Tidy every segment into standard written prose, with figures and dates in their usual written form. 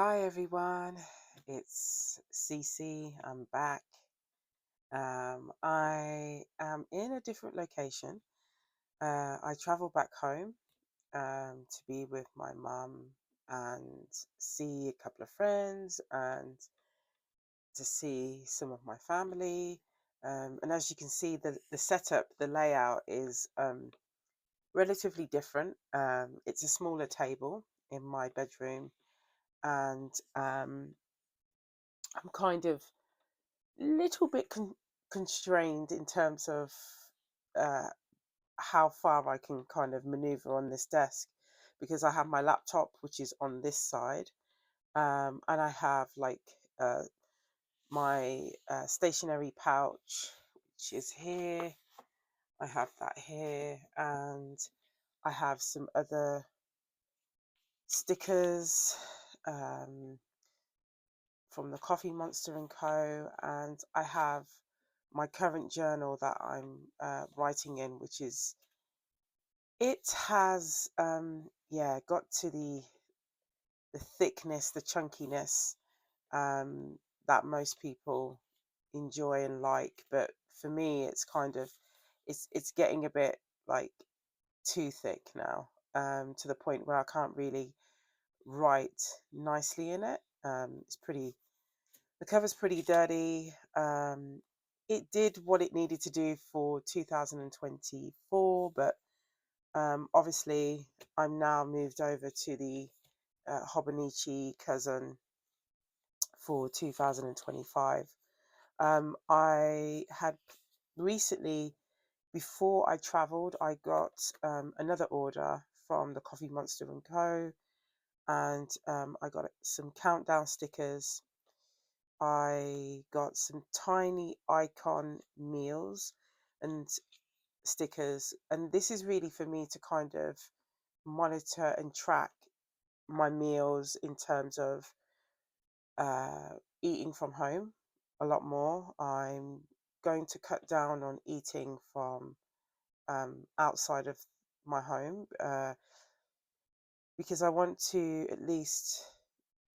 Hi everyone, it's Cece. I'm back. I am in a different location. I travel back home to be with my mum and see a couple of friends and to see some of my family. And as you can see, the setup, the layout is relatively different. It's a smaller table in my bedroom, and I'm kind of little bit constrained in terms of uh, how far I can kind of maneuver on this desk because I have my laptop, which is on this side, and I have like uh, my stationery pouch, which is here. I have that here, and I have some other stickers um, from the Coffee Monster and Co. And I have my current journal that I'm writing in, which is it has got to the thickness, the chunkiness that most people enjoy and like, but for me, it's kind of it's getting a bit like too thick now, to the point where I can't really write nicely in it. It's pretty The cover's pretty dirty. It did what it needed to do for 2024, but obviously I'm now moved over to the Hobonichi cousin for 2025. I had recently, before I traveled, I got another order from the Coffee Monster and Co. And I got some countdown stickers. I got some tiny icon meals and stickers, and this is really for me to kind of monitor and track my meals in terms of uh, eating from home a lot more. I'm going to cut down on eating from outside of my home because I want to at least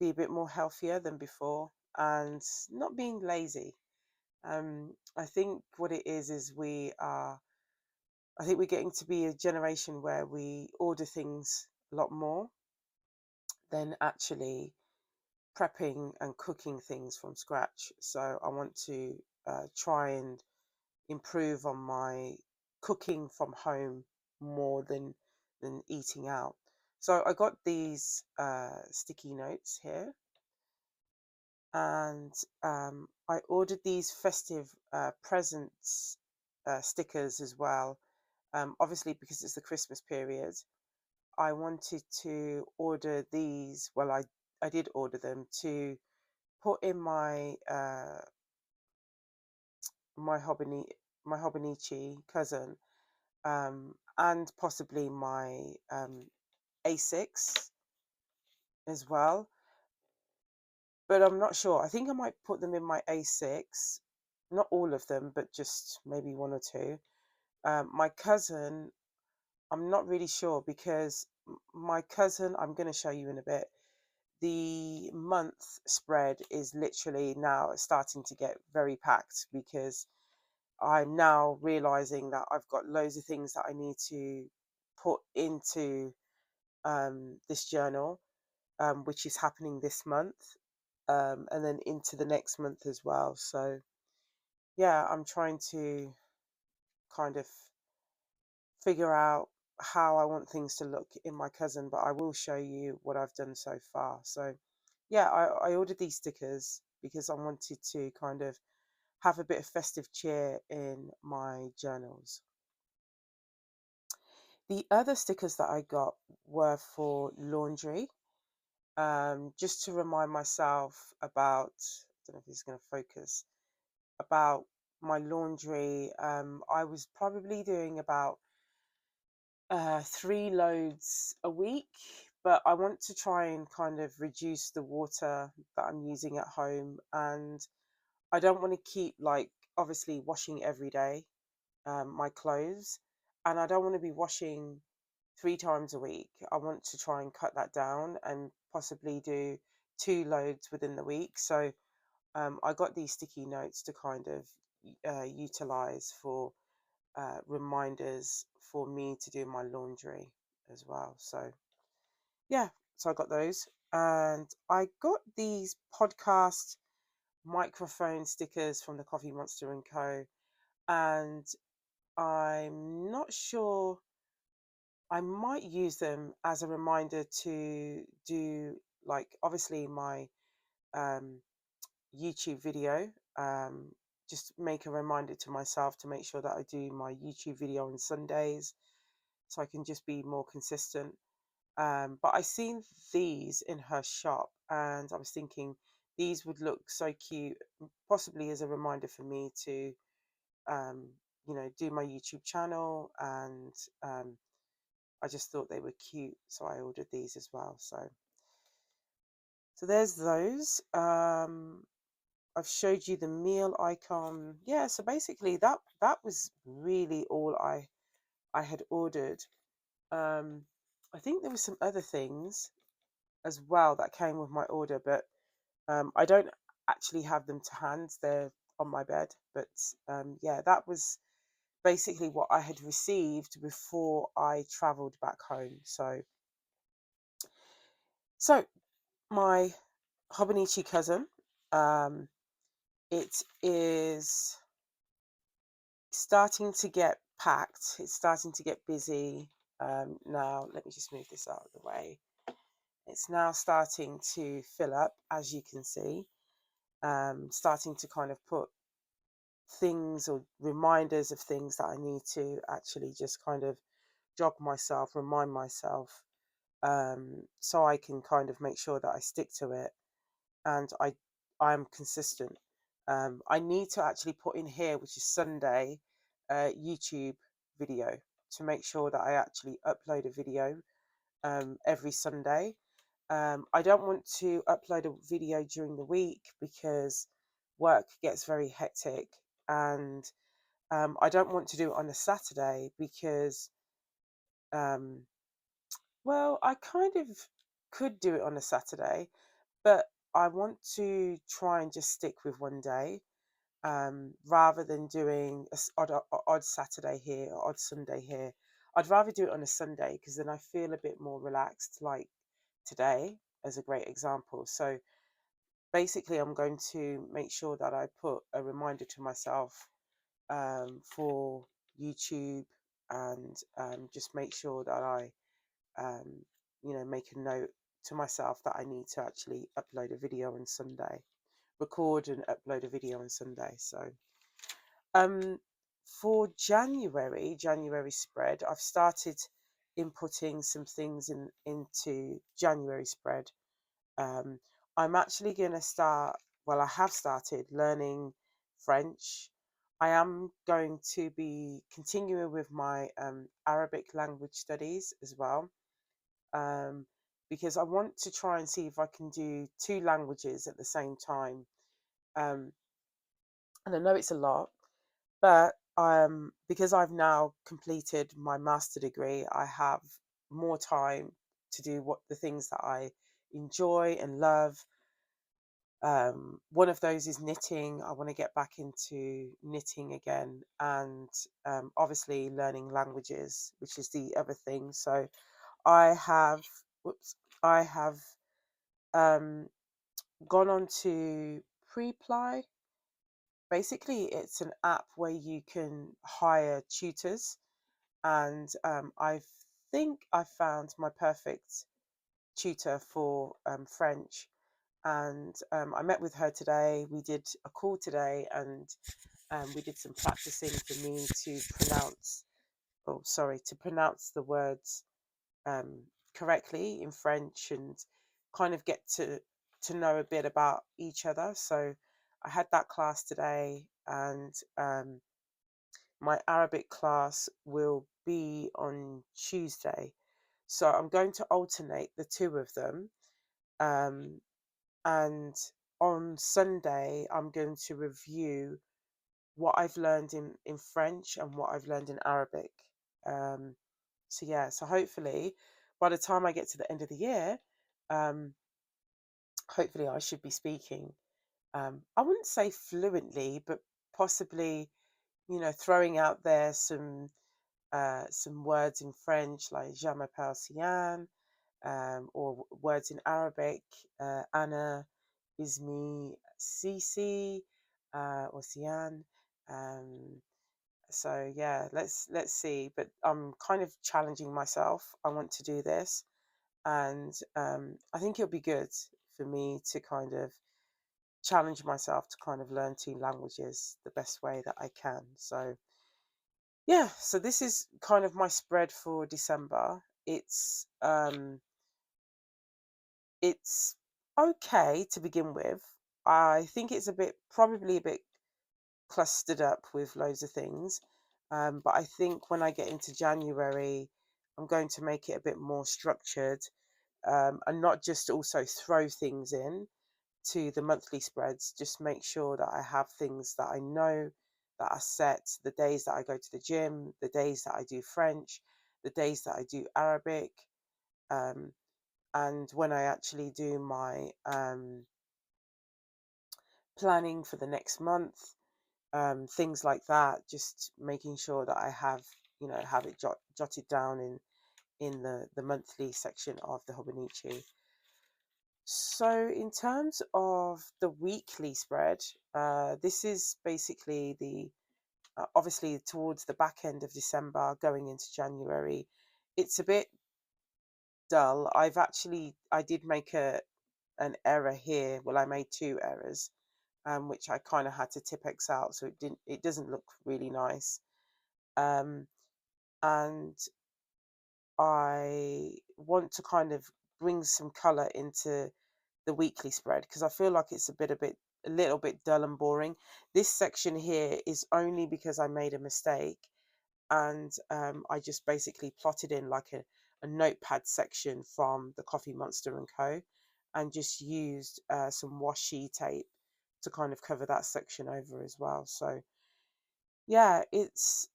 be a bit more healthier than before and not being lazy. I think what it is I think we're getting to be a generation where we order things a lot more than actually prepping and cooking things from scratch. So I want to try and improve on my cooking from home more than eating out. So I got these sticky notes here, and I ordered these festive presents stickers as well. Obviously, because it's the Christmas period, I wanted to order these. Well, I did order them to put in my my Hobonichi cousin, and possibly my A6 as well. But I'm not sure. I think I might put them in my A6, not all of them, but just maybe one or two. My cousin, I'm not really sure because my cousin, I'm going to show you in a bit. The month spread is literally now starting to get very packed because I'm now realizing that I've got loads of things that I need to put into this journal, which is happening this month, and then into the next month as well. So, yeah, I'm trying to kind of figure out how I want things to look in my cousin, but I will show you what I've done so far. So, yeah, I ordered these stickers because I wanted to kind of have a bit of festive cheer in my journals. The other stickers that I got were for laundry, just to remind myself about, I don't know if it's going to focus, about my laundry. I was probably doing about 3 loads a week, but I want to try and kind of reduce the water that I'm using at home. And I don't want to keep, like, obviously washing every day my clothes, and I don't want to be washing 3 times a week. I want to try and cut that down and possibly do 2 loads within the week. So I got these sticky notes to kind of utilize for reminders for me to do my laundry as well. So yeah, so I got those, and I got these podcast microphone stickers from the Coffee Monster and Co. And I'm not sure, I might use them as a reminder to do, like, obviously my um, YouTube video. Just make a reminder to myself to make sure that I do my YouTube video on Sundays so I can just be more consistent. But I seen these in her shop and I was thinking these would look so cute, possibly as a reminder for me to, um, do my YouTube channel. And I just thought they were cute, so I ordered these as well. So there's those. I've showed you the meal icon. Yeah, so basically that was really all I had ordered. I think there were some other things as well that came with my order, but I don't actually have them to hand. They're on my bed. But yeah, that was basically what I had received before I travelled back home. So my Hobonichi cousin, um, it is starting to get packed. It's starting to get busy. Now, let me just move this out of the way. It's now starting to fill up, as you can see. Starting to kind of put things or reminders of things that I need to actually just kind of jog myself, remind myself, so I can kind of make sure that I stick to it and I'm consistent. I need to actually put in here, which is Sunday, YouTube video, to make sure that I actually upload a video every Sunday. I don't want to upload a video during the week because work gets very hectic, and I don't want to do it on a Saturday because, um, well, I kind of could do it on a Saturday, but I want to try and just stick with one day, rather than doing odd Saturday here or odd Sunday here. I'd rather do it on a Sunday because then I feel a bit more relaxed, like today, as a great example. So basically, I'm going to make sure that I put a reminder to myself for YouTube, and just make sure that I, um, make a note to myself that I need to actually upload a video on Sunday, record and upload a video on Sunday. So um, for January spread, I've started inputting some things into January spread. Um, I'm actually going to start, well, I have started learning French. I am going to be continuing with my Arabic language studies as well, um, because I want to try and see if I can do two languages at the same time. Um, and I know it's a lot, but because I've now completed my master degree, I have more time to do what the things that I enjoy and love. One of those is knitting. I want to get back into knitting again, and obviously learning languages, which is the other thing. So I have, whoops, I have um, gone on to Preply. Basically, it's an app where you can hire tutors, and I think I found my perfect tutor for French. And I met with her today. We did a call today, and we did some practicing for me to pronounce, oh, sorry, to pronounce the words correctly in French, and kind of get to know a bit about each other. So I had that class today, and my Arabic class will be on Tuesday. So I'm going to alternate the two of them. Um, and on Sunday, I'm going to review what I've learned in French and what I've learned in Arabic. Um, so yeah, so hopefully by the time I get to the end of the year, um, hopefully I should be speaking. I wouldn't say fluently, but possibly, throwing out there some words in French like "Je m'appelle Sian," or words in Arabic, "Ana ismi Sisi," or Sian. Um, so yeah, let's see. But I'm kind of challenging myself. I want to do this, and I think it'll be good for me to kind of challenge myself to kind of learn two languages the best way that I can. So yeah, so this is kind of my spread for December. It's okay to begin with. I think it's probably a bit clustered up with loads of things. But I think when I get into January, I'm going to make it a bit more structured, and not just also throw things in to the monthly spreads. Just make sure that I have things that I know that are set, the days that I go to the gym, the days that I do French, the days that I do Arabic, um, and when I actually do my planning for the next month, things like that. Just making sure that I have it jotted down in the monthly section of the Hobonichi. So in terms of the weekly spread, this is basically the obviously towards the back end of December, going into January. It's a bit dull. I did make an error here. Well, I made two errors, which I kind of had to Tipex out, so it doesn't look really nice. Um, and I want to kind of bring some color into the weekly spread because I feel like it's a little bit dull and boring. This section here is only because I made a mistake, and I just basically plotted in like a notepad section from the Coffee Monster and Co. and just used some washi tape to kind of cover that section over as well. So yeah, it's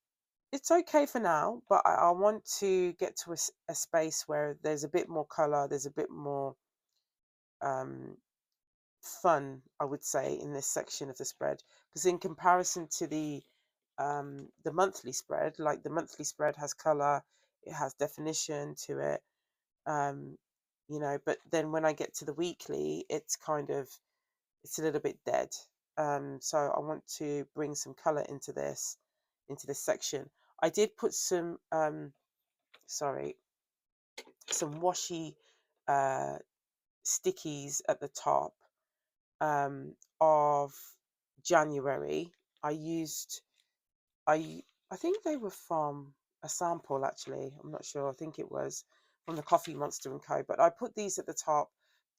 okay for now, but I want to get to a space where there's a bit more color, there's a bit more um, fun, I would say, in this section of the spread. Because in comparison to the monthly spread, like the monthly spread has color, it has definition to it, um, but then when I get to the weekly, it's a little bit dead. So I want to bring some color into this section. I did put sorry, some washi uh, stickies at the top of January. I used I I think they were from a sample actually. I'm not sure. I think it was from the Coffee Monster and Co. But I put these at the top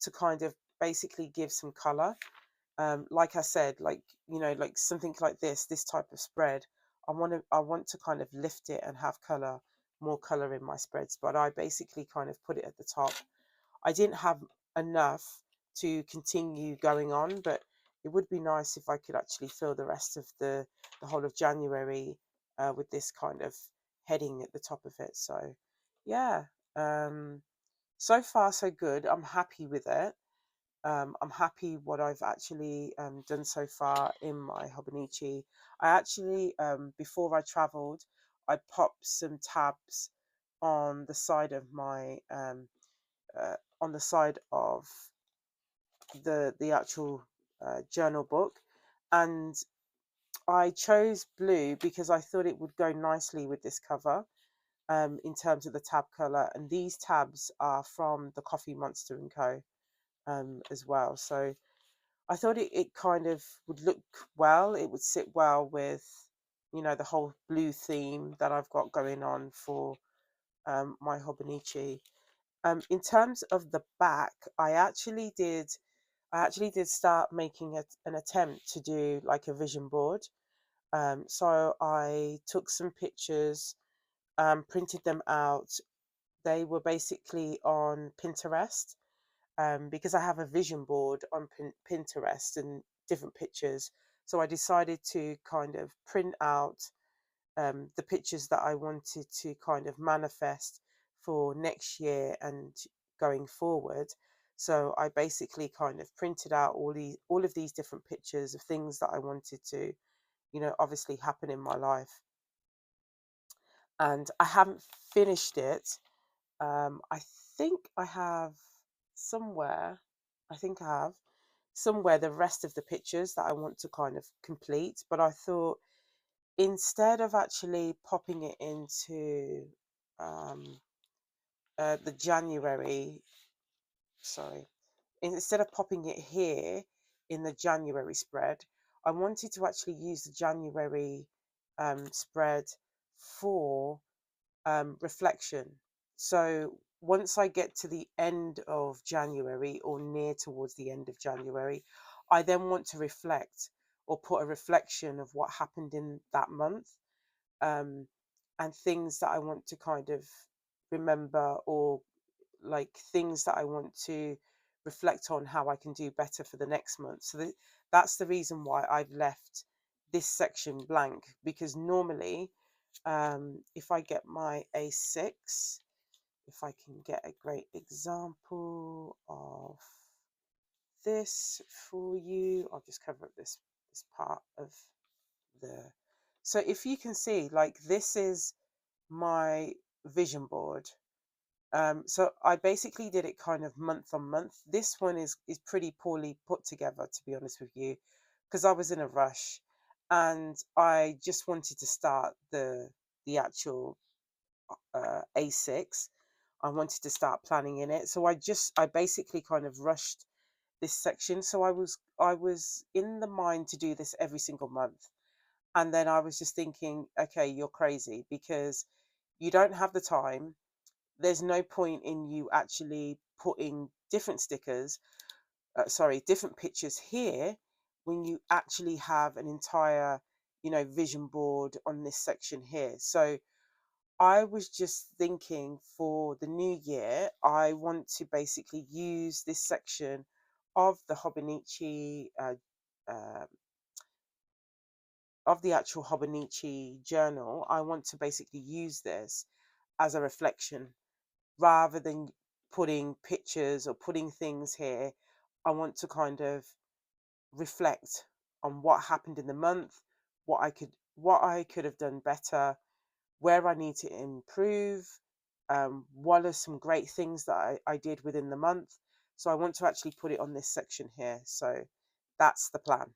to kind of basically give some color. Like I said, like something like this type of spread. I want to kind of lift it and have color, more color in my spreads. But I basically kind of put it at the top. I didn't have enough to continue going on, but it would be nice if I could actually fill the rest of the whole of January with this kind of heading at the top of it. So yeah, um, so far so good. I'm happy with it. I'm happy what I've actually done so far in my Hobonichi. I actually, before I travelled, I popped some tabs on the side of my on the side of the actual journal book, and I chose blue because I thought it would go nicely with this cover in terms of the tab color. And these tabs are from the Coffee Monster and Co. As well. So I thought it kind of would look well. It would sit well with, the whole blue theme that I've got going on for my Hobonichi. In terms of the back, I actually did start making an attempt to do like a vision board. So I took some pictures, printed them out. They were basically on Pinterest, because I have a vision board on Pinterest and different pictures. So I decided to kind of print out the pictures that I wanted to kind of manifest for next year and going forward. So I basically kind of printed out all of these different pictures of things that I wanted to, obviously happen in my life. And I haven't finished it. I think I have somewhere, I think I have somewhere the rest of the pictures that I want to kind of complete. But I thought, instead of actually popping it into um, the January, sorry, instead of popping it here in the January spread, I wanted to actually use the January spread for reflection. So once I get to the end of January or near towards the end of January, I then want to reflect or put a reflection of what happened in that month, um, and things that I want to kind of remember, or like things that I want to reflect on how I can do better for the next month. So that's the reason why I've left this section blank, because normally, if I get my A6, if I can get a great example of this for you, I'll just cover up this part of the, so if you can see, like, this is my vision board. So I basically did it kind of month on month. This one is pretty poorly put together, to be honest with you, because I was in a rush and I just wanted to start the actual A6. I wanted to start planning in it, so I basically kind of rushed this section. So I was in the mind to do this every single month, and then I was just thinking, okay, you're crazy, because you don't have the time. There's no point in you actually putting different stickers, different pictures here, when you actually have an entire, vision board on this section here. So I was just thinking, for the new year, I want to basically use this section of the Hobonichi, uh, of the actual Hobonichi journal. I want to basically use this as a reflection, rather than putting pictures or putting things here. I want to kind of reflect on what happened in the month, what I could have done better, where I need to improve, what are some great things that I did within the month. So I want to actually put it on this section here. So that's the plan.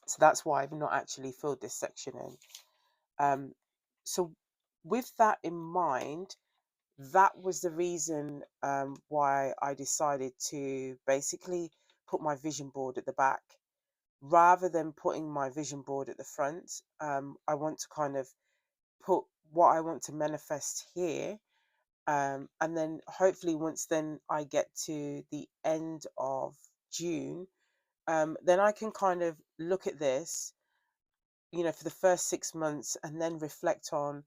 So that's why I've not actually filled this section in. So with that in mind, that was the reason why I decided to basically put my vision board at the back rather than putting my vision board at the front. I want to kind of put what I want to manifest here, and then hopefully once then I get to the end of June, then I can kind of look at this, for the first 6 months, and then reflect on,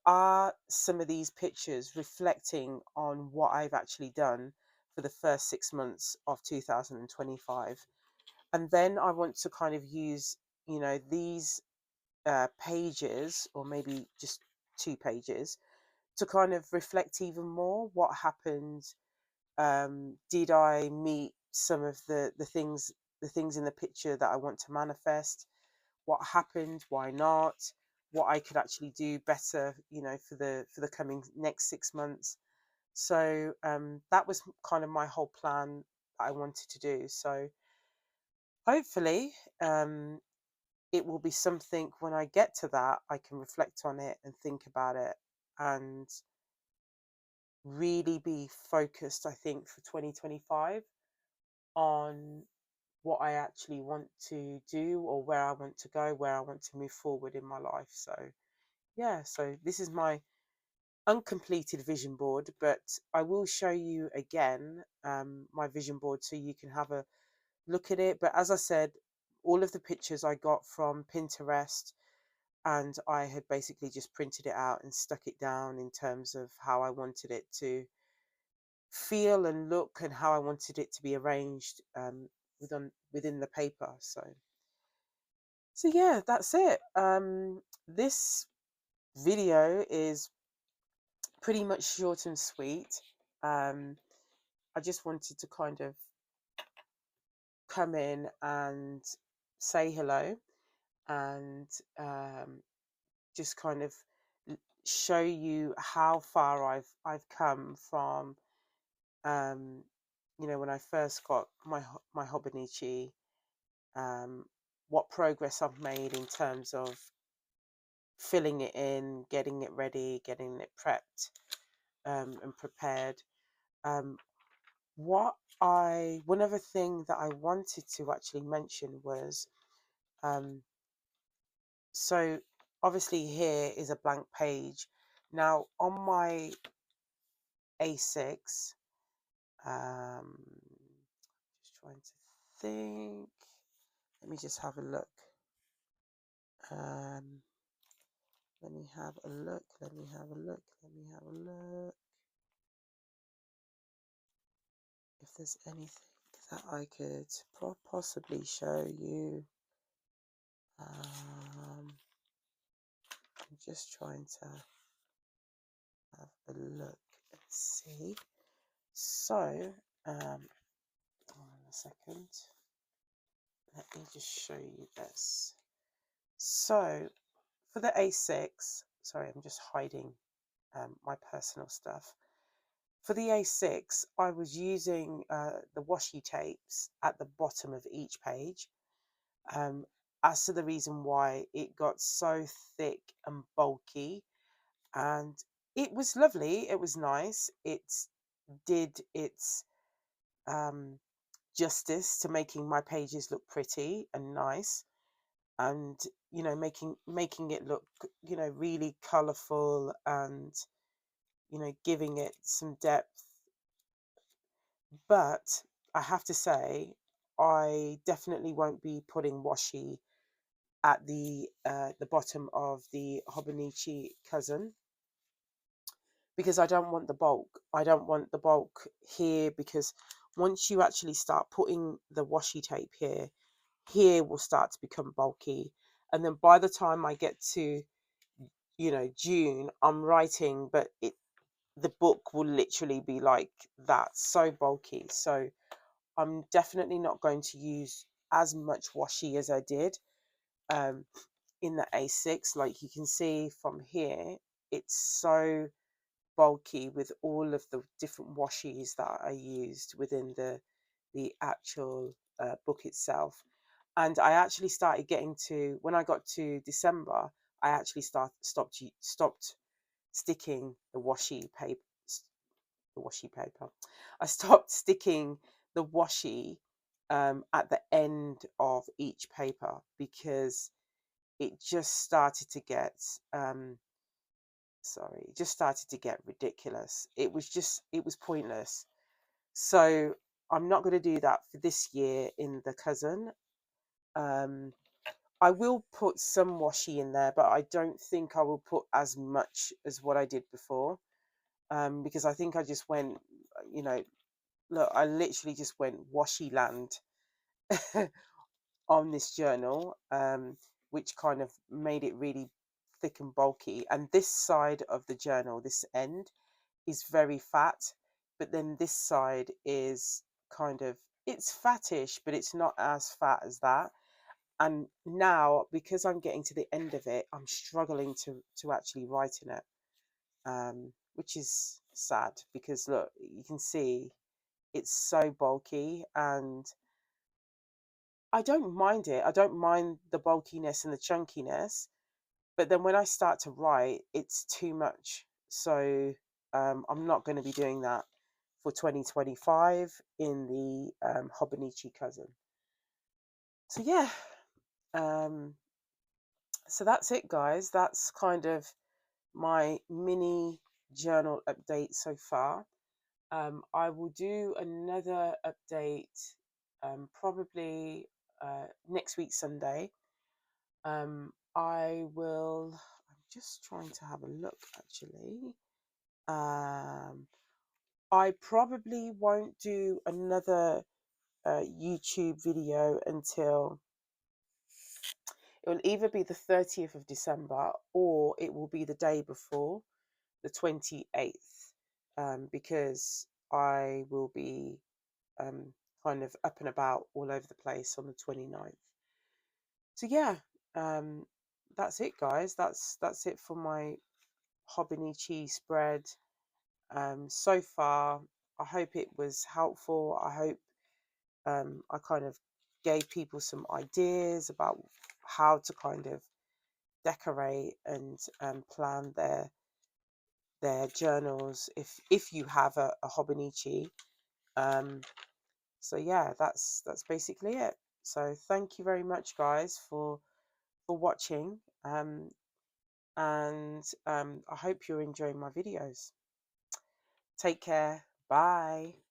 are some of these pictures reflecting on what I've actually done for the first 6 months of 2025? And then I want to kind of use, these pages, or maybe just 2 pages, to kind of reflect even more what happened. Did I meet some of the things in the picture that I want to manifest? What happened? Why not? What I could actually do better, for the coming next 6 months. So that was kind of my whole plan that I wanted to do. So hopefully, it will be something, when I get to that, I can reflect on it and think about it, and really be focused, I think, for 2025 on what I actually want to do, or where I want to go, where I want to move forward in my life. So yeah, so this is my uncompleted vision board, but I will show you again my vision board so you can have a look at it. But as I said, all of the pictures I got from Pinterest, and I had basically just printed it out and stuck it down in terms of how I wanted it to feel and look, and how I wanted it to be arranged within the paper. So yeah, that's it. This video is pretty much short and sweet. I just wanted to kind of come in and say hello and just kind of show you how far I've come from you know, when I first got my Hobonichi, what progress I've made in terms of filling it in, getting it ready, getting it prepped and prepared. Um, one other thing that I wanted to actually mention was, um, so obviously here is a blank page. Now on my A6, just trying to think. Let me just have a look. Um, let me have a look. Let me have a look. Let me have a look. If there's anything that I could possibly show you. I'm just trying to have a look and see. So, hold on a second. Let me just show you this. So, for the A6, sorry, I'm just hiding my personal stuff. For the A6, I was using the washi tapes at the bottom of each page. As to the reason why it got so thick and bulky, and it was lovely, it was nice, it did its justice to making my pages look pretty and nice, and you know, making it look, you know, really colorful, and you know, giving it some depth. But I have to say, I definitely won't be putting washi at the bottom of the Hobonichi cousin, because I don't want the bulk. I don't want the bulk here, because once you actually start putting the washi tape here will start to become bulky. And then by the time I get to, you know, June, I'm writing, but the book will literally be like that, so bulky. So I'm definitely not going to use as much washi as I did in the A6. Like you can see from here, it's so bulky with all of the different washes that I used within the actual book itself. And I actually started getting to, when I got to December, I actually stopped sticking the washi paper. I stopped sticking the washi at the end of each paper, because it just started to get it just started to get ridiculous. It was pointless. So I'm not going to do that for this year in the cousin. I will put some washi in there, but I don't think I will put as much as what I did before, because I think I just went, you know, look, I literally just went washi land on this journal, which kind of made it really thick and bulky. And this side of the journal, this end, is very fat, but then this side is kind of, it's fattish, but it's not as fat as that. And now, because I'm getting to the end of it, I'm struggling to actually write in it, which is sad, because look, you can see it's so bulky, and I don't mind it. I don't mind the bulkiness and the chunkiness, but then when I start to write, it's too much. So I'm not going to be doing that for 2025 in the Hobonichi cousin. So yeah, um, so that's it, guys. That's kind of my mini journal update so far. I will do another update probably next week, Sunday. I'm just trying to have a look actually. I probably won't do another YouTube video until, it will either be the 30th of December, or it will be the day before, the 28th, because I will be kind of up and about all over the place on the 29th. So yeah, um, that's it, guys. That's it for my Hobonichi spread. So far, I hope it was helpful. I hope I kind of gave people some ideas about how to kind of decorate and plan their journals if you have a Hobonichi. Um, so yeah, that's basically it. So thank you very much, guys, for watching. And I hope you're enjoying my videos. Take care. Bye.